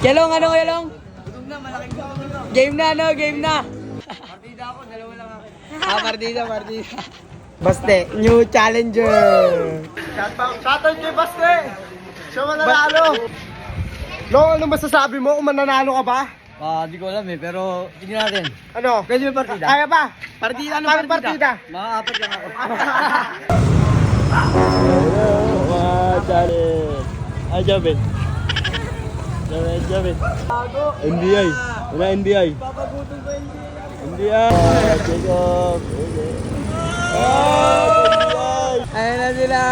Yalong, ano Yalong? Gutom na, malaking gutom na. Game na, no? Game na. Partida ako, dalawa lang ako. Partida. Baste, new challenger. Shoutout kay Baste! Siya mananalo! Lo, ano masasabi mo kung mananalo ka ba? Di ko alam pero tingnan natin. Ano? Pwede may partida? Kaya ba? Partida, Paano partida? Mga apat lang ako. Ay, Jabit. Jabit. NBI. Wala NBI. Papagutong ko hindi. NBI. Jacob. NBI. Ayan na sila.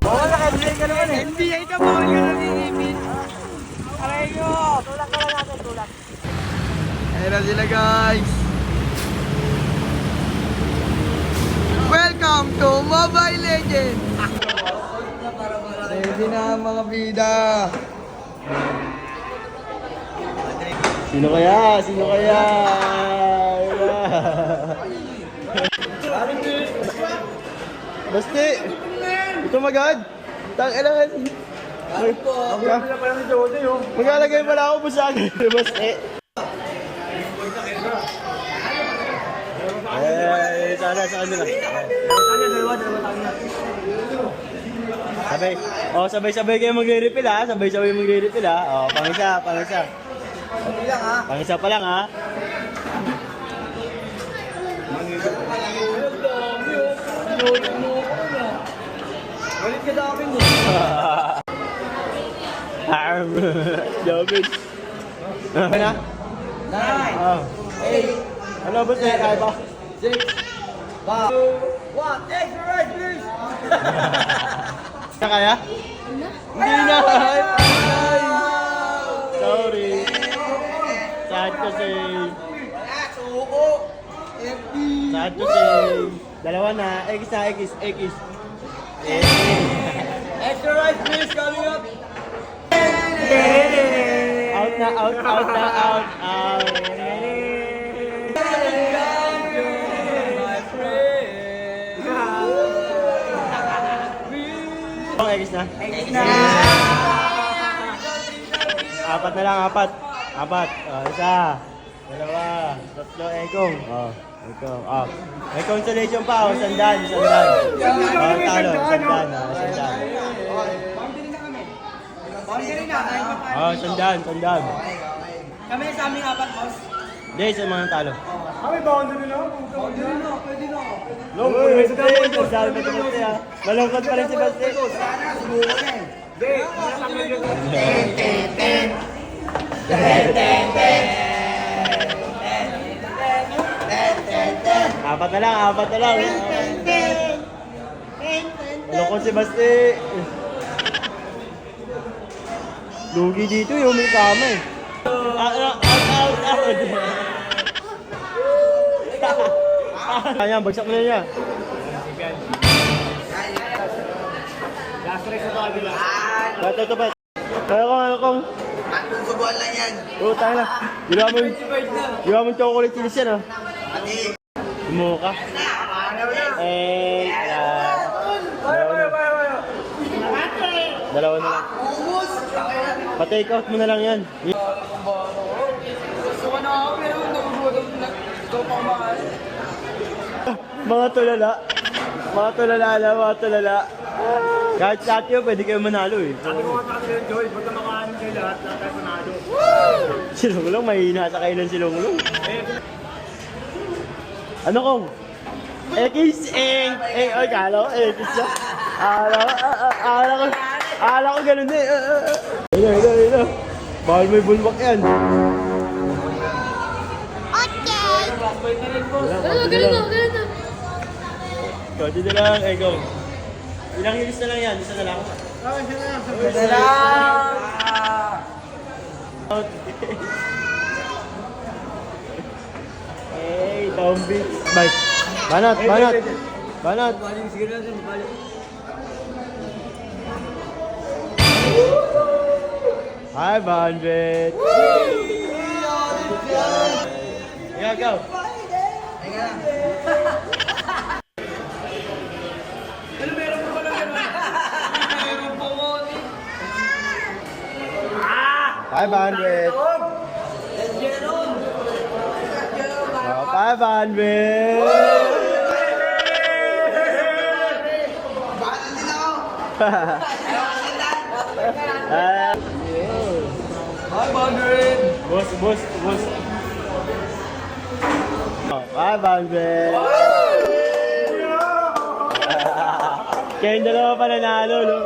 Bawal na ka-NBA ka naman eh. NBA ka, bawal ka na nilipin. Aray nyo. Tulak ka lang natin, tulak. Ayan na sila, guys. Welcome to Mobile Legends. Ready na mga bida. Sino kaya? Basti! Ito magad! Tang-ilangan! Maglalagay pala ako sa akin. Basti! Sana sa kanila. Sabay-sabay kayo magre-refill ha. Sabay-sabay magre-refill ha. Pangisa. Pangisa pa lang ha. Walit ka dami mo. Jobin. Ano na? 9, Ano ba sa'yo? Kaya ba? 6, 5, 1, exercise please! Kaya? Hindi na! Sorry. Sad to say. Sad to say. Dalawa na. X. Exercise please coming up! Out. X na? Apat na lang, apat. Isa. Dalawa. Tatlo, Ekong. Ekong. May consolation pa, sandan. Talo, sandan. Boundary na, Sandan. Kami sa aming apat, boss. Hindi, sa mga talo. Boundary na, pwede na. Malungkot pa rin si Basti. Apat na lang. Malungkot si Basti. Lugi dito yung may kama eh. Ayan, bagsak na niya. Last race na tayo lang. Ito pa. Kaya kung... Anong subuan lang yan? Tayo na. Ginawa mo yung chocolate cheese yan, ah. Gumawa ka. Dalawa na lang. Pa-take out mo na lang yan. Gusto ko na ako, pero nagugutom na. Gusto ko kumakas. Mga tulala. Kahit sa atin yun, pwede kayo manalo eh. Sabi ko nga sa Joy, ba't na makaanin kayo lahat tayo panalo? Si Longlong, mahihina sa kailan si Longlong. Ano kong? Ay, kala ko, X na. Akala ko ganun eh. Ayun. Bawal may bulwak yan. Ganun na. Konti na lang, Ego. Ilang hilis na lang yan? Isa na lang? Isa lang! Hey, Tombi. Bye. Banat. Sige na siya, mabalik. Hi, Bandit. Yeah, go. Ano meron mo ba lang gano'n? 500. Oh, 500. Boss. Oh, 500. Kaya yung dalawa pa nanalo, no?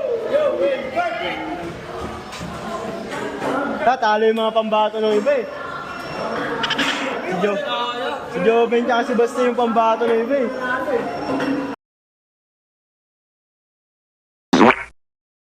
Talo yung mga pambato ng iba eh. Si Joven tsaka si Basta yung pambato ng iba eh.